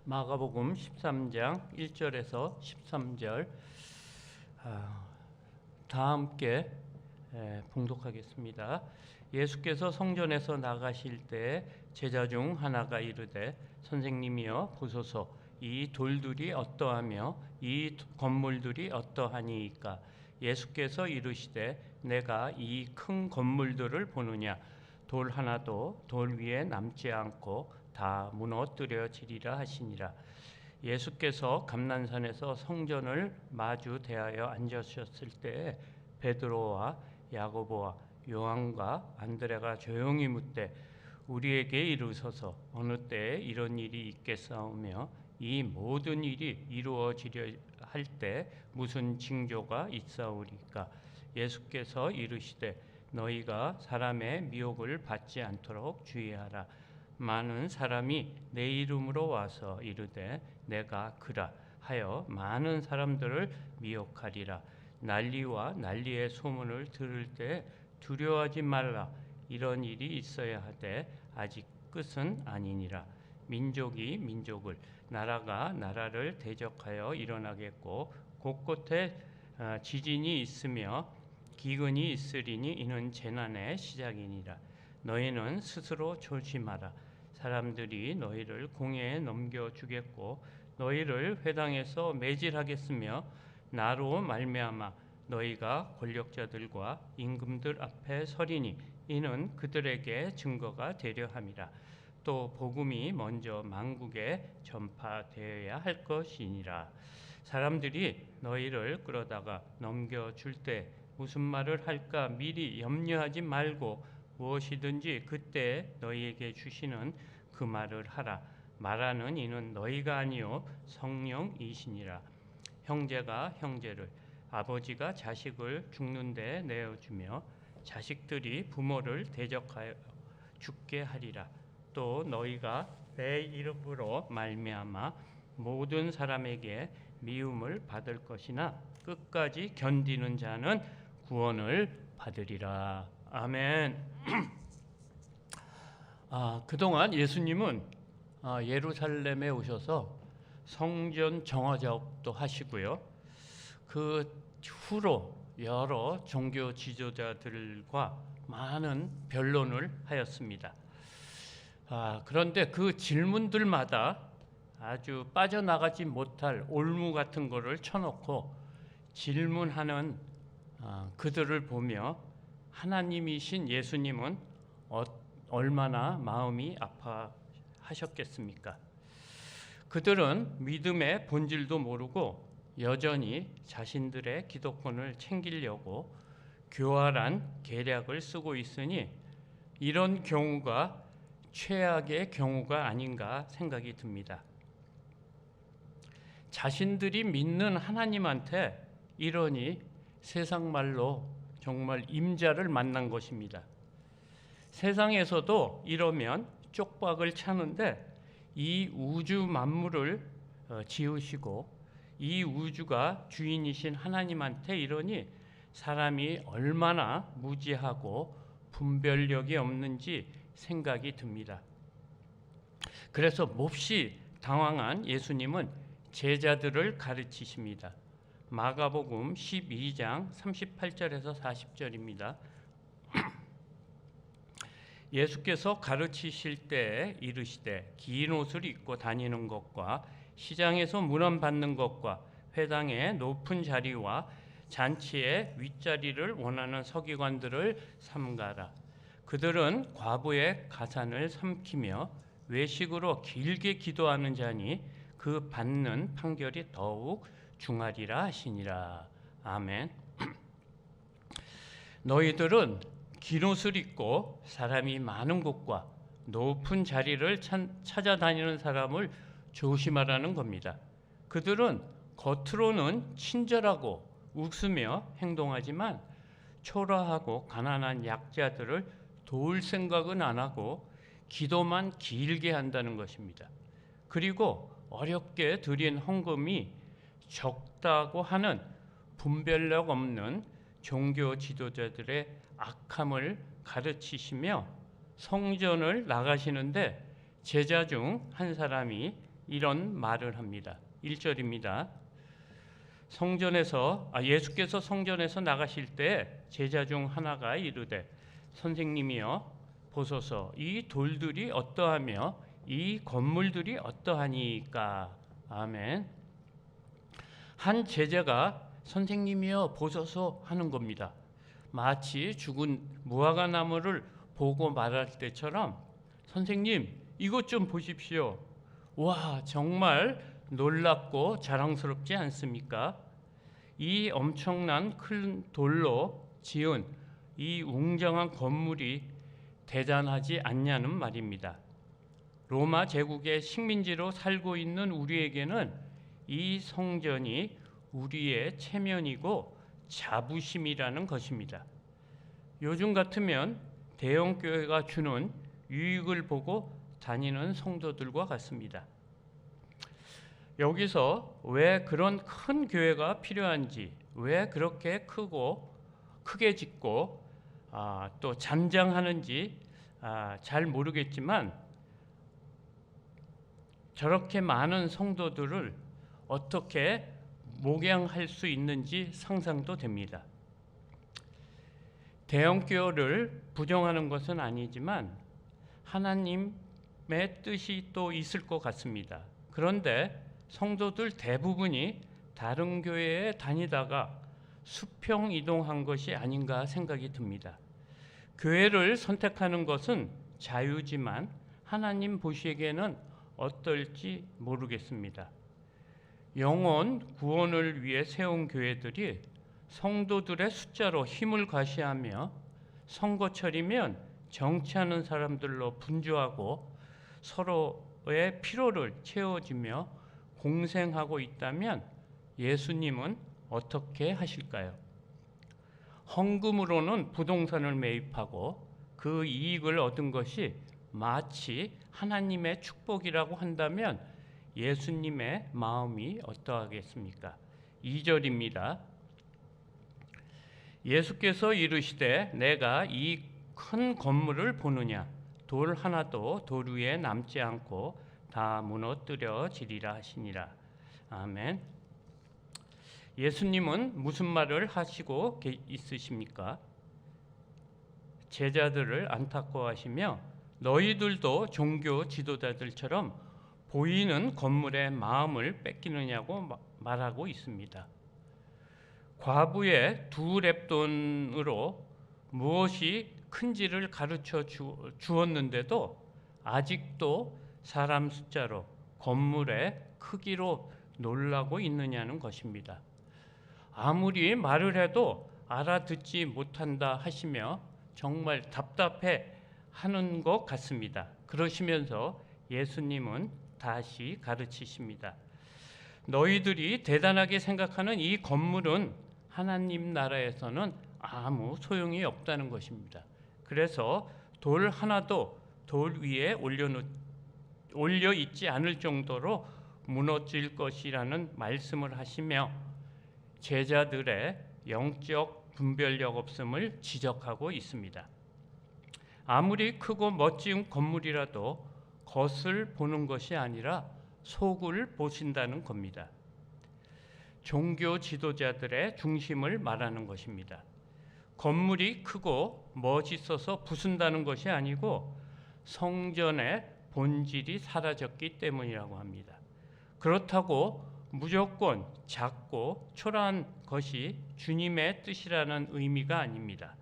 마가복음 13장 1절에서 13절 다 함께 봉독하겠습니다. 예수께서 성전에서 나가실 때 제자 중 하나가 이르되 선생님이여 보소서, 이 돌들이 어떠하며 이 건물들이 어떠하니이까? 예수께서 이르시되 내가 이 큰 건물들을 보느냐? 돌 하나도 돌 위에 남지 않고 다 무너뜨려지리라 하시니라. 예수께서 감난산에서 성전을 마주 대하여 앉으셨을 때 베드로와 야고보와 요한과 안드레가 조용히 묻되 우리에게 이르소서, 어느 때에 이런 일이 있겠사오며 이 모든 일이 이루어지려 할 때 무슨 징조가 있사오리까? 예수께서 이르시되 너희가 사람의 미혹을 받지 않도록 주의하라. 많은 사람이 내 이름으로 와서 이르되 내가 그라 하여 많은 사람들을 미혹하리라. 난리와 난리의 소문을 들을 때 두려워하지 말라. 이런 일이 있어야 하되 아직 끝은 아니니라. 민족이 민족을, 나라가 나라를 대적하여 일어나겠고 곳곳에 지진이 있으며 기근이 있으리니 이는 재난의 시작이니라. 너희는 스스로 조심하라. 사람들이 너희를 공회에 넘겨주겠고 너희를 회당에서 매질하겠으며 나로 말미암아 너희가 권력자들과 임금들 앞에 서리니 이는 그들에게 증거가 되려 함이라. 또 복음이 먼저 만국에 전파되어야 할 것이니라. 사람들이 너희를 끌어다가 넘겨줄 때 무슨 말을 할까 미리 염려하지 말고 무엇이든지 그때 너희에게 주시는 그 말을 하라. 말하는 이는 너희가 아니요 성령이시니라. 형제가 형제를, 아버지가 자식을 죽는 데 내어주며 자식들이 부모를 대적하여 죽게 하리라. 또 너희가 내 이름으로 말미암아 모든 사람에게 미움을 받을 것이나 끝까지 견디는 자는 구원을 받으리라. 아멘. 그동안 예수님은 예루살렘에 오셔서 성전 정화 작업도 하시고요. 그 후로 여러 종교 지도자들과 많은 변론을 하였습니다. 그런데 그 질문들마다 아주 빠져나가지 못할 올무 같은 거를 쳐놓고 질문하는 그들을 보며 하나님이신 예수님은 얼마나 마음이 아파하셨겠습니까? 그들은 믿음의 본질도 모르고 여전히 자신들의 기독권을 챙기려고 교활한 계략을 쓰고 있으니 이런 경우가 최악의 경우가 아닌가 생각이 듭니다. 자신들이 믿는 하나님한테 이러니 세상 말로 정말 임자를 만난 것입니다. 세상에서도 이러면 쪽박을 차는데 이 우주 만물을 지으시고 이 우주가 주인이신 하나님한테 이러니 사람이 얼마나 무지하고 분별력이 없는지 생각이 듭니다. 그래서 몹시 당황한 예수님은 제자들을 가르치십니다. 마가복음 12장 38절에서 40절입니다. 예수께서 가르치실 때 이르시되 긴 옷을 입고 다니는 것과 시장에서 문안받는 것과 회당의 높은 자리와 잔치의 윗자리를 원하는 서기관들을 삼가라. 그들은 과부의 가산을 삼키며 외식으로 길게 기도하는 자니 그 받는 판결이 더욱 중하리라 하시니라. 아멘. 너희들은 긴 옷을 입고 사람이 많은 곳과 높은 자리를 찾아다니는 사람을 조심하라는 겁니다. 그들은 겉으로는 친절하고 웃으며 행동하지만 초라하고 가난한 약자들을 도울 생각은 안 하고 기도만 길게 한다는 것입니다. 그리고 어렵게 드린 헌금이 적다고 하는 분별력 없는 종교 지도자들의 악함을 가르치시며 성전을 나가시는데 제자 중 한 사람이 이런 말을 합니다. 1절입니다. 예수께서 성전에서 나가실 때 제자 중 하나가 이르되 선생님이여 보소서 이 돌들이 어떠하며 이 건물들이 어떠하니까. 아멘. 한 제자가 선생님이여 보소서 하는 겁니다. 마치 죽은 무화과 나무를 보고 말할 때처럼 선생님 이것 좀 보십시오. 와, 정말 놀랍고 자랑스럽지 않습니까? 이 엄청난 큰 돌로 지은 이 웅장한 건물이 대단하지 않냐는 말입니다. 로마 제국의 식민지로 살고 있는 우리에게는 이 성전이 우리의 체면이고 자부심이라는 것입니다. 요즘 같으면 대형 교회가 주는 유익을 보고 다니는 성도들과 같습니다. 여기서 왜 그런 큰 교회가 필요한지, 왜 그렇게 크게 짓고 또 잔장하는지 잘 모르겠지만 저렇게 많은 성도들을 어떻게 목양할 수 있는지 상상도 됩니다. 대형 교회를 부정하는 것은 아니지만 하나님의 뜻이 또 있을 것 같습니다. 그런데 성도들 대부분이 다른 교회에 다니다가 수평 이동한 것이 아닌가 생각이 듭니다. 교회를 선택하는 것은 자유지만 하나님 보시기에는 어떨지 모르겠습니다. 영혼 구원을 위해 세운 교회들이 성도들의 숫자로 힘을 과시하며 선거철이면 정치하는 사람들로 분주하고 서로의 피로를 채워주며 공생하고 있다면 예수님은 어떻게 하실까요? 헌금으로는 부동산을 매입하고 그 이익을 얻은 것이 마치 하나님의 축복이라고 한다면 예수님의 마음이 어떠하겠습니까? 2절입니다. 예수께서 이르시되 내가 이 큰 건물을 보느냐 돌 하나도 돌 위에 남지 않고 다 무너뜨려지리라 하시니라. 아멘. 예수님은 무슨 말을 하시고 있으십니까? 제자들을 안타까워하시며 너희들도 종교 지도자들처럼 보이는 건물의 마음을 뺏기느냐고 말하고 있습니다. 과부의 2렙돈으로 무엇이 큰지를 가르쳐 주었는데도 아직도 사람 숫자로 건물의 크기로 놀라고 있느냐는 것입니다. 아무리 말을 해도 알아듣지 못한다 하시며 정말 답답해 하는 것 같습니다. 그러시면서 예수님은 다시 가르치십니다. 너희들이 대단하게 생각하는 이 건물은 하나님 나라에서는 아무 소용이 없다는 것입니다. 그래서 돌 하나도 돌 위에 올려 있지 않을 정도로 무너질 것이라는 말씀을 하시며 제자들의 영적 분별력 없음을 지적하고 있습니다. 아무리 크고 멋진 건물이라도 겉을 보는 것이 아니라 속을 보신다는 겁니다. 종교 지도자들의 중심을 말하는 것입니다. 건물이 크고 멋있어서 부순다는 것이 아니고 성전의 본질이 사라졌기 때문이라고 합니다. 그렇다고 무조건 작고 초라한 것이 주님의 뜻이라는 의미가 아닙니다.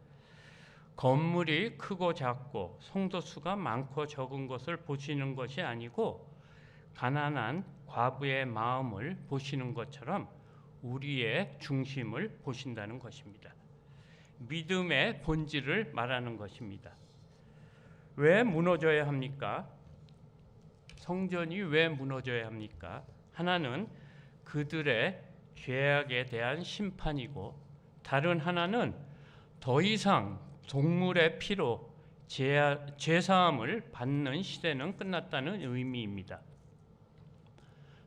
건물이 크고 작고 성도 수가 많고 적은 것을 보시는 것이 아니고 가난한 과부의 마음을 보시는 것처럼 우리의 중심을 보신다는 것입니다. 믿음의 본질을 말하는 것입니다. 왜 무너져야 합니까? 성전이 왜 무너져야 합니까? 하나는 그들의 죄악에 대한 심판이고 다른 하나는 더 이상 동물의 피로 죄사함을 받는 시대는 끝났다는 의미입니다.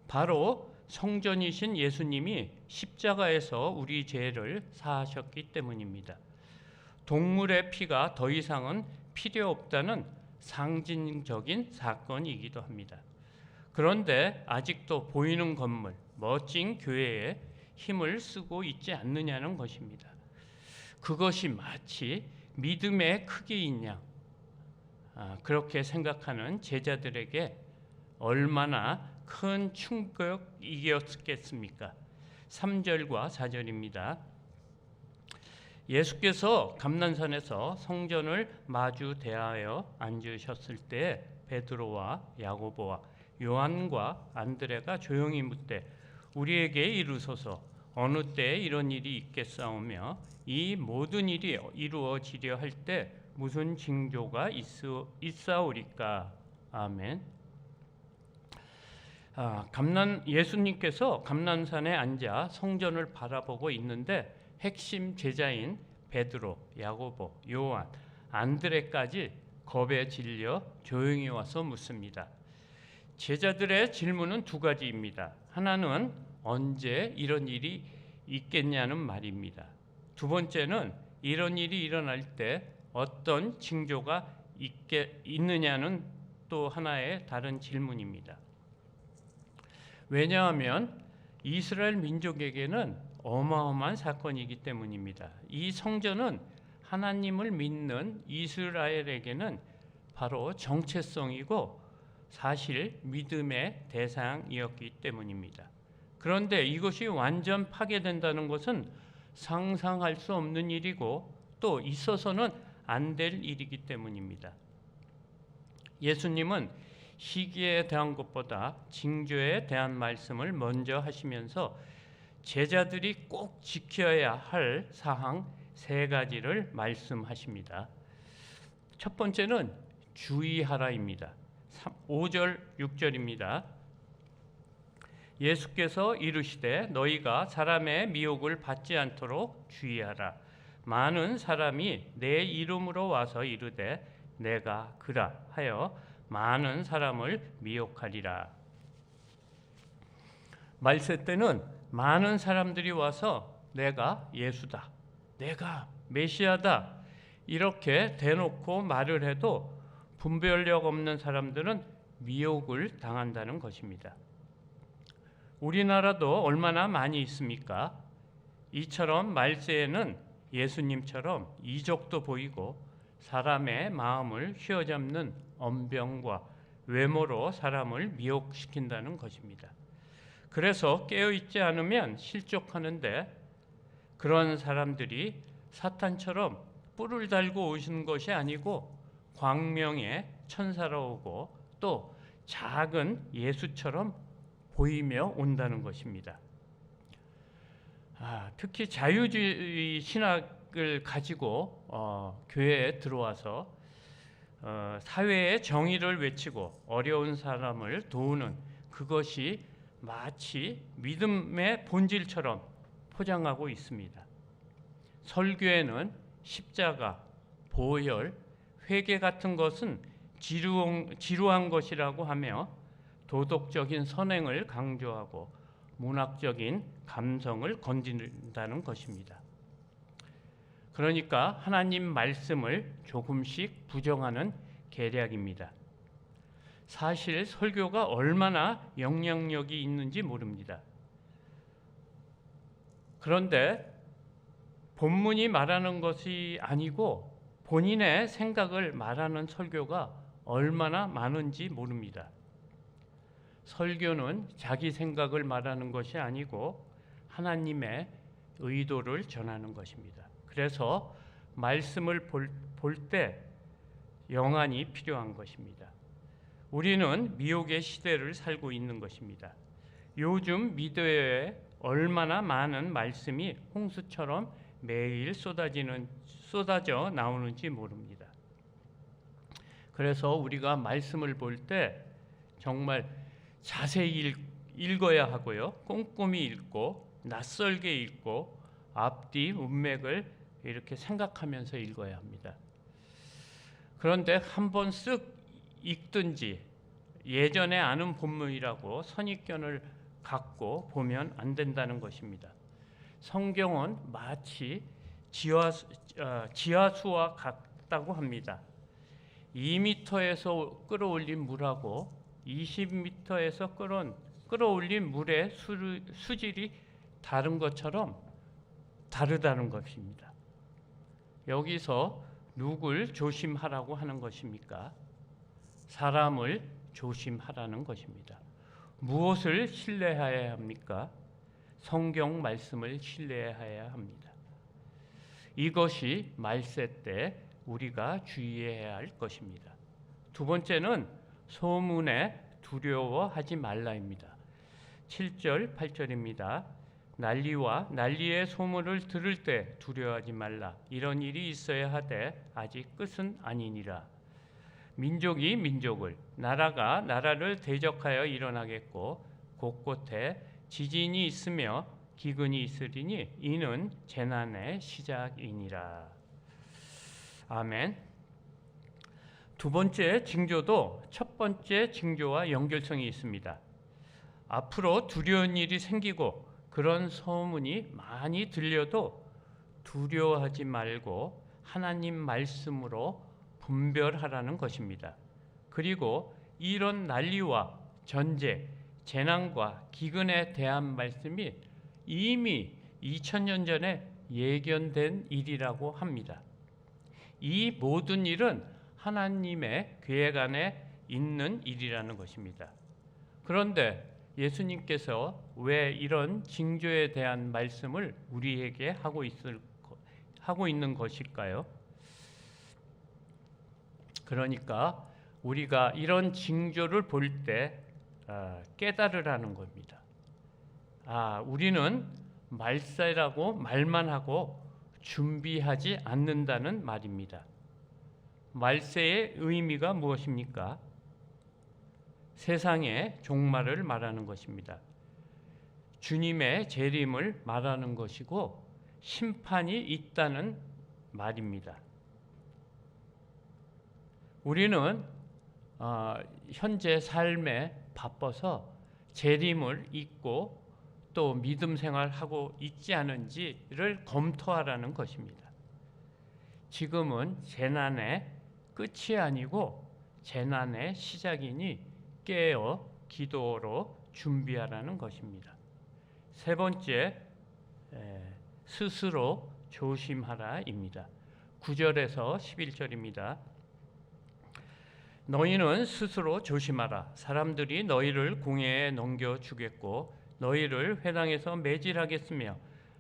바로 성전이신 예수님이 십자가에서 우리 죄를 사하셨기 때문입니다. 동물의 피가 더 이상은 필요 없다는 상징적인 사건이기도 합니다. 그런데 아직도 보이는 건물, 멋진 교회에 힘을 쓰고 있지 않느냐는 것입니다. 그것이 마치 믿음의 크기인 양 그렇게 생각하는 제자들에게 얼마나 큰 충격이었겠습니까? 3절과 4절입니다. 예수께서 감난산에서 성전을 마주 대하여 앉으셨을 때 베드로와 야고보와 요한과 안드레가 조용히 묻되 우리에게 이르소서 어느 때에 이런 일이 있겠사오며 이 모든 일이 이루어지려 할 때 무슨 징조가 있사오리까? 아멘. 예수님께서 감난산에 앉아 성전을 바라보고 있는데 핵심 제자인 베드로, 야고보, 요한, 안드레까지 겁에 질려 조용히 와서 묻습니다. 제자들의 질문은 두 가지입니다. 하나는 언제 이런 일이 있겠냐는 말입니다. 두 번째는 이런 일이 일어날 때 어떤 징조가 있느냐는 또 하나의 다른 질문입니다. 왜냐하면 이스라엘 민족에게는 어마어마한 사건이기 때문입니다. 이 성전은 하나님을 믿는 이스라엘에게는 바로 정체성이고 사실 믿음의 대상이었기 때문입니다. 그런데 이것이 완전 파괴된다는 것은 상상할 수 없는 일이고 또 있어서는 안 될 일이기 때문입니다. 예수님은 시기에 대한 것보다 징조에 대한 말씀을 먼저 하시면서 제자들이 꼭 지켜야 할 사항 세 가지를 말씀하십니다. 첫 번째는 주의하라입니다. 5절 6절입니다. 예수께서 이르시되 너희가 사람의 미혹을 받지 않도록 주의하라. 많은 사람이 내 이름으로 와서 이르되 내가 그라 하여 많은 사람을 미혹하리라. 말세 때는 많은 사람들이 와서 내가 예수다, 내가 메시아다 이렇게 대놓고 말을 해도 분별력 없는 사람들은 미혹을 당한다는 것입니다. 우리나라도 얼마나 많이 있습니까? 이처럼 말세에는 예수님처럼 이적도 보이고 사람의 마음을 휘어잡는 언병과 외모로 사람을 미혹시킨다는 것입니다. 그래서 깨어있지 않으면 실족하는데 그런 사람들이 사탄처럼 뿔을 달고 오시는 것이 아니고 광명의 천사로 오고 또 작은 예수처럼 보이며 온다는 것입니다. 특히 자유주의 신학을 가지고 교회에 들어와서 사회의 정의를 외치고 어려운 사람을 도우는 그것이 마치 믿음의 본질처럼 포장하고 있습니다. 설교에는 십자가, 보혈, 회개 같은 것은 지루한 것이라고 하며 도덕적인 선행을 강조하고 문학적인 감성을 건진다는 것입니다. 그러니까 하나님 말씀을 조금씩 부정하는 계략입니다. 사실 설교가 얼마나 영향력이 있는지 모릅니다. 그런데 본문이 말하는 것이 아니고 본인의 생각을 말하는 설교가 얼마나 많은지 모릅니다. 설교는 자기 생각을 말하는 것이 아니고 하나님의 의도를 전하는 것입니다. 그래서 말씀을 볼 때 영안이 필요한 것입니다. 우리는 미혹의 시대를 살고 있는 것입니다. 요즘 미디어에 얼마나 많은 말씀이 홍수처럼 매일 쏟아져 나오는지 모릅니다. 그래서 우리가 말씀을 볼 때 정말 자세히 읽어야 하고요. 꼼꼼히 읽고 낯설게 읽고 앞뒤 문맥을 이렇게 생각하면서 읽어야 합니다. 그런데 한번 쓱 읽든지 예전에 아는 본문이라고 선입견을 갖고 보면 안 된다는 것입니다. 성경은 마치 지하수와 같다고 합니다. 2m에서 끌어올린 물하고 20m에서 끌어올린 물의 수질이 다른 것처럼 다르다는 것입니다. 여기서 누굴 조심하라고 하는 것입니까? 사람을 조심하라는 것입니다. 무엇을 신뢰해야 합니까? 성경 말씀을 신뢰해야 합니다. 이것이 말세 때 우리가 주의해야 할 것입니다. 두 번째는 소문에 두려워하지 말라입니다. 7절, 8절입니다. 난리와 난리의 소문을 들을 때 두려워하지 말라. 이런 일이 있어야 하되 아직 끝은 아니니라. 민족이 민족을, 나라가 나라를 대적하여 일어나겠고 곳곳에 지진이 있으며 기근이 있으리니 이는 재난의 시작이니라. 아멘. 두 번째 징조도 첫 번째 징조와 연결성이 있습니다. 앞으로 두려운 일이 생기고 그런 소문이 많이 들려도 두려워하지 말고 하나님 말씀으로 분별하라는 것입니다. 그리고 이런 난리와 전쟁, 재난과 기근에 대한 말씀이 이미 2000년 전에 예견된 일이라고 합니다. 이 모든 일은 하나님의 계획 안에 있는 일이라는 것입니다. 그런데 예수님께서 왜 이런 징조에 대한 말씀을 우리에게 하고 있는 것일까요? 그러니까 우리가 이런 징조를 볼 때 깨달으라는 겁니다. 우리는 말세라고 말만 하고 준비하지 않는다는 말입니다. 말세의 의미가 무엇입니까? 세상의 종말을 말하는 것입니다. 주님의 재림을 말하는 것이고 심판이 있다는 말입니다. 우리는 현재 삶에 바빠서 재림을 잊고 또 믿음 생활하고 있지 않은지를 검토하라는 것입니다. 지금은 재난의 끝이 아니고 재난의 시작이니 깨어 기도로 준비하라는 것입니다. 세 번째, 스스로 조심하라입니다. 9절에서 11절입니다. 너희는 스스로 조심하라. 사람들이 너희를 공회에 넘겨주겠고 너희를 회당에서 매질하겠으며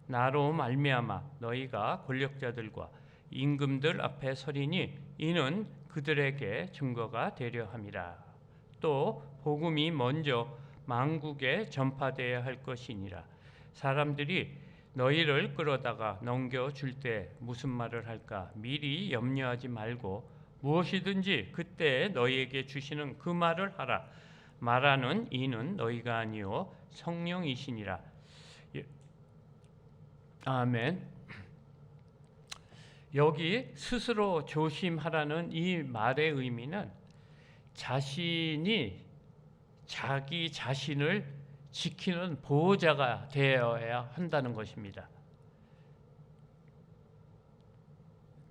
나로 말미암아 너희가 권력자들과 임금들 앞에 서리니 이는 그들에게 증거가 되려 함이라. 또 복음이 먼저 만국에 전파되어야 할 것이니라. 사람들이 너희를 끌어다가 넘겨줄 때 무슨 말을 할까 미리 염려하지 말고 무엇이든지 그때 너희에게 주시는 그 말을 하라. 말하는 이는 너희가 아니요 성령이시니라. 아멘. 여기 스스로 조심하라는 이 말의 의미는 자신이 자기 자신을 지키는 보호자가 되어야 한다는 것입니다.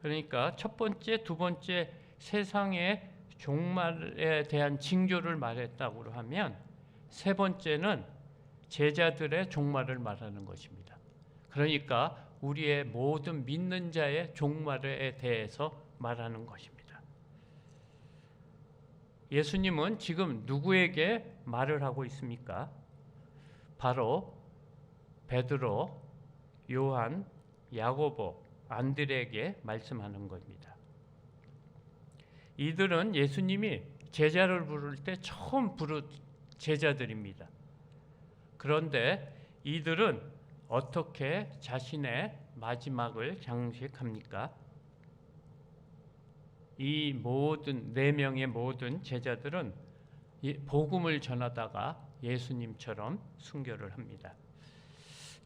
그러니까 첫 번째, 두 번째 세상의 종말에 대한 징조를 말했다고 하면 세 번째는 제자들의 종말을 말하는 것입니다. 그러니까 우리의 모든 믿는 자의 종말에 대해서 말하는 것입니다. 예수님은 지금 누구에게 말을 하고 있습니까? 바로 베드로, 요한, 야고보, 안드레에게 말씀하는 겁니다. 이들은 예수님이 제자를 부를 때 처음 부른 제자들입니다. 그런데 이들은 어떻게 자신의 마지막을 장식합니까? 이 모든 4명의 모든 제자들은 복음을 전하다가 예수님처럼 순교를 합니다.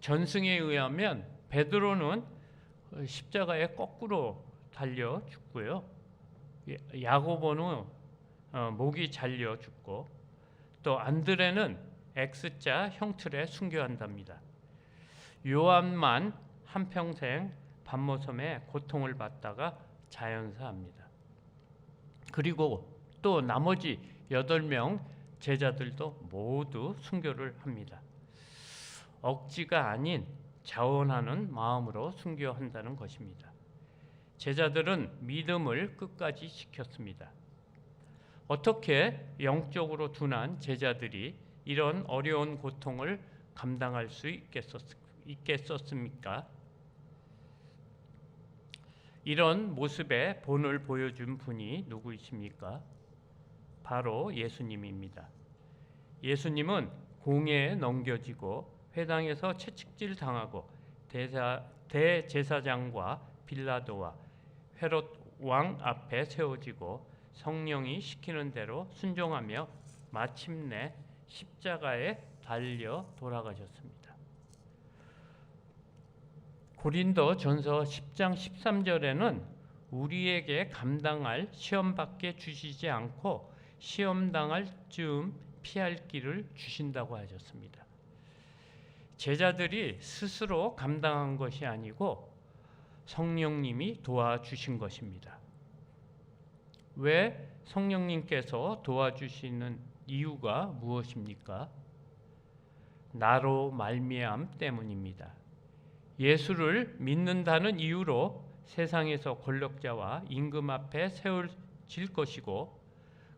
전승에 의하면 베드로는 십자가에 거꾸로 달려 죽고요. 야고보는 목이 잘려 죽고 또 안드레는 X자 형틀에 순교한답니다. 요한만 한평생 밤모섬에 고통을 받다가 자연사합니다. 그리고 또 나머지 8명 제자들도 모두 순교를 합니다. 억지가 아닌 자원하는 마음으로 순교한다는 것입니다. 제자들은 믿음을 끝까지 지켰습니다. 어떻게 영적으로 둔한 제자들이 이런 어려운 고통을 감당할 수 있겠었습니까? 이런 모습의 본을 보여준 분이 누구이십니까? 바로 예수님입니다. 예수님은 공회에 넘겨지고 회당에서 채찍질 당하고 대제사장과 빌라도와 헤롯 왕 앞에 세워지고 성령이 시키는 대로 순종하며 마침내 십자가에 달려 돌아가셨습니다. 고린도 전서 10장 13절에는 우리에게 감당할 시험밖에 주시지 않고 시험당할 즈음 피할 길을 주신다고 하셨습니다. 제자들이 스스로 감당한 것이 아니고 성령님이 도와주신 것입니다. 왜 성령님께서 도와주시는 이유가 무엇입니까? 나로 말미암 때문입니다. 예수를 믿는다는 이유로 세상에서 권력자와 임금 앞에 세워질 것이고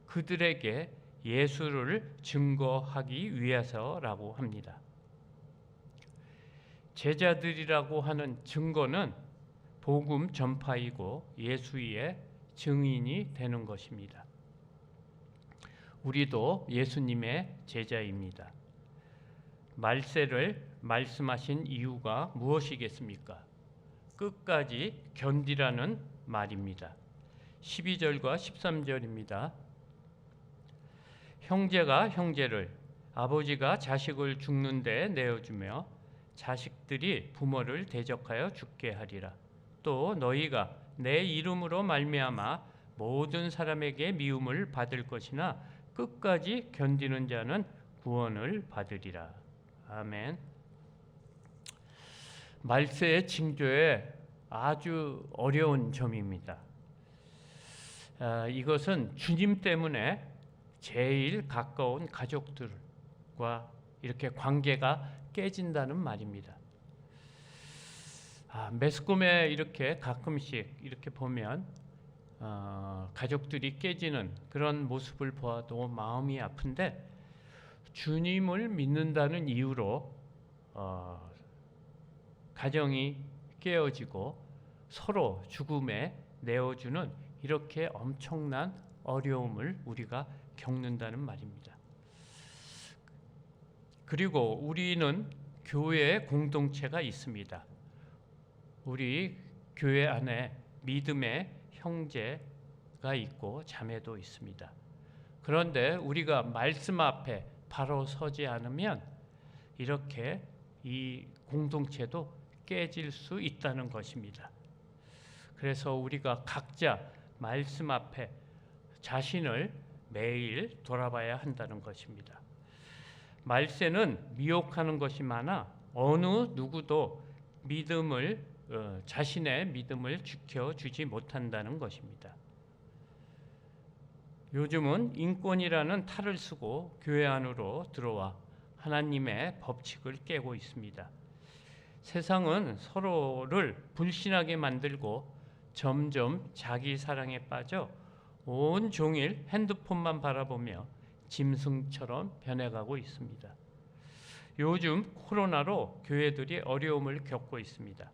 그들에게 예수를 증거하기 위해서라고 합니다. 제자들이라고 하는 증거는 복음 전파이고 예수의 증인이 되는 것입니다. 우리도 예수님의 제자입니다. 말세를 말씀하신 이유가 무엇이겠습니까? 끝까지 견디라는 말입니다. 12절과 13절입니다. 형제가 형제를, 아버지가 자식을 죽는 데 내어주며 자식들이 부모를 대적하여 죽게 하리라. 또 너희가 내 이름으로 말미암아 모든 사람에게 미움을 받을 것이나 끝까지 견디는 자는 구원을 받으리라. 아멘. 말세의 징조에 아주 어려운 점입니다. 이것은 주님 때문에 제일 가까운 가족들과 이렇게 관계가 깨진다는 말입니다. 매스컴에 이렇게 가끔씩 이렇게 보면 가족들이 깨지는 그런 모습을 보아도 마음이 아픈데 주님을 믿는다는 이유로 가정이 깨어지고 서로 죽음에 내어주는 이렇게 엄청난 어려움을 우리가 겪는다는 말입니다. 그리고 우리는 교회 공동체가 있습니다. 우리 교회 안에 믿음의 형제가 있고 자매도 있습니다. 그런데 우리가 말씀 앞에 바로 서지 않으면 이렇게 이 공동체도 깨질 수 있다는 것입니다. 그래서 우리가 각자 말씀 앞에 자신을 매일 돌아봐야 한다는 것입니다. 말세는 미혹하는 것이 많아 어느 누구도 자신의 믿음을 지켜주지 못한다는 것입니다. 요즘은 인권이라는 탈을 쓰고 교회 안으로 들어와 하나님의 법칙을 깨고 있습니다. 세상은 서로를 불신하게 만들고 점점 자기 사랑에 빠져 온 종일 핸드폰만 바라보며 짐승처럼 변해가고 있습니다. 요즘 코로나로 교회들이 어려움을 겪고 있습니다.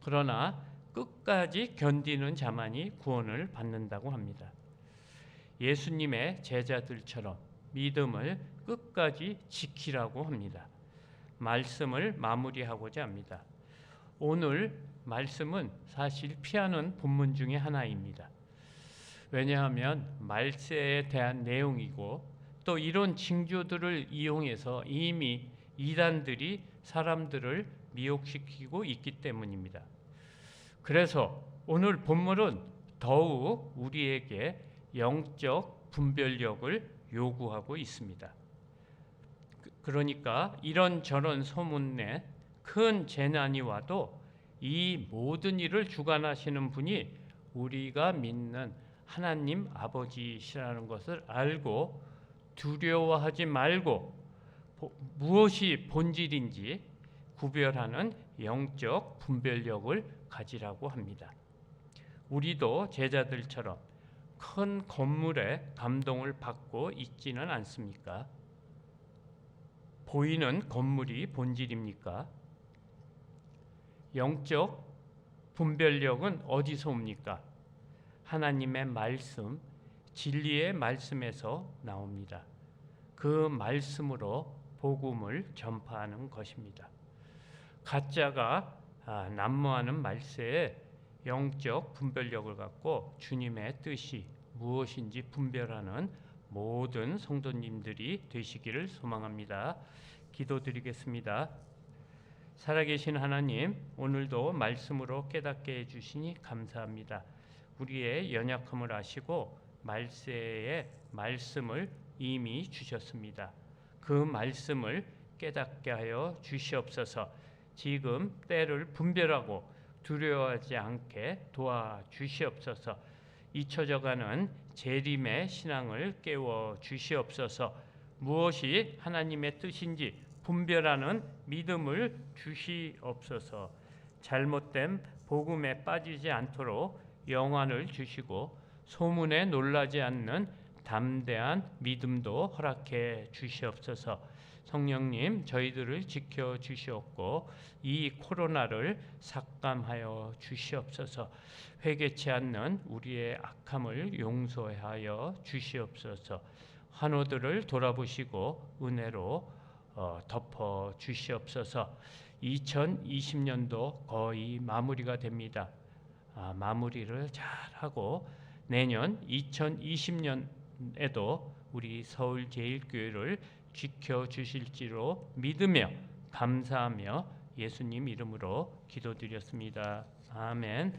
그러나 끝까지 견디는 자만이 구원을 받는다고 합니다. 예수님의 제자들처럼 믿음을 끝까지 지키라고 합니다. 말씀을 마무리하고자 합니다. 오늘 말씀은 사실 피하는 본문 중에 하나입니다. 왜냐하면 말세에 대한 내용이고 또 이런 징조들을 이용해서 이미 이단들이 사람들을 미혹시키고 있기 때문입니다. 그래서 오늘 본문은 더욱 우리에게 영적 분별력을 요구하고 있습니다. 그러니까 이런저런 소문에 큰 재난이 와도 이 모든 일을 주관하시는 분이 우리가 믿는 하나님 아버지시라는 것을 알고 두려워하지 말고 무엇이 본질인지 구별하는 영적 분별력을 가지라고 합니다. 우리도 제자들처럼 큰 건물에 감동을 받고 있지는 않습니까? 보이는 건물이 본질입니까? 영적 분별력은 어디서 옵니까? 하나님의 말씀, 진리의 말씀에서 나옵니다. 그 말씀으로 복음을 전파하는 것입니다. 가짜가 난무하는 말세에 영적 분별력을 갖고 주님의 뜻이 무엇인지 분별하는 모든 성도님들이 되시기를 소망합니다. 기도드리겠습니다. 살아계신 하나님, 오늘도 말씀으로 깨닫게 해주시니 감사합니다. 우리의 연약함을 아시고 말세의 말씀을 이미 주셨습니다. 그 말씀을 깨닫게 하여 주시옵소서. 지금 때를 분별하고 두려워하지 않게 도와주시옵소서. 잊혀져가는 재림의 신앙을 깨워 주시옵소서. 무엇이 하나님의 뜻인지 분별하는 믿음을 주시옵소서. 잘못된 복음에 빠지지 않도록 영안을 주시고 소문에 놀라지 않는 담대한 믿음도 허락해 주시옵소서. 성령님, 저희들을 지켜 주시옵고 이 코로나를 삭감하여 주시옵소서. 회개치 않는 우리의 악함을 용서하여 주시옵소서. 환우들을 돌아보시고 은혜로 덮어 주시옵소서. 2020년도 거의 마무리가 됩니다. 마무리를 잘하고 내년 2020년에도 우리 서울제일교회를 지켜주실지로 믿으며 감사하며 예수님 이름으로 기도드렸습니다. 아멘.